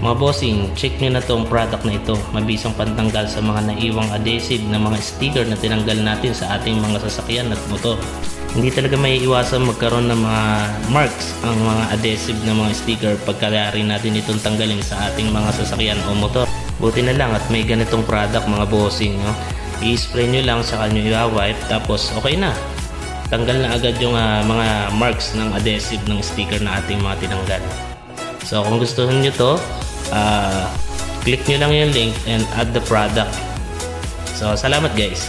Mga bossing, check nyo na tong product na ito. Mabisang pantanggal sa mga naiwang adhesive na mga sticker na tinanggal natin sa ating mga sasakyan at motor. Hindi talaga may iwasan magkaroon ng mga marks ang mga adhesive na mga sticker pagkayari natin itong tanggalin sa ating mga sasakyan o motor. Buti na lang at may ganitong product mga bossing. No? I-spray nyo lang sa nyo i-wipe tapos okay na. Tanggal na agad yung mga marks ng adhesive ng sticker na ating mga tinanggal. So kung gusto nyo to, click nyo lang yung link and add the product. So salamat guys.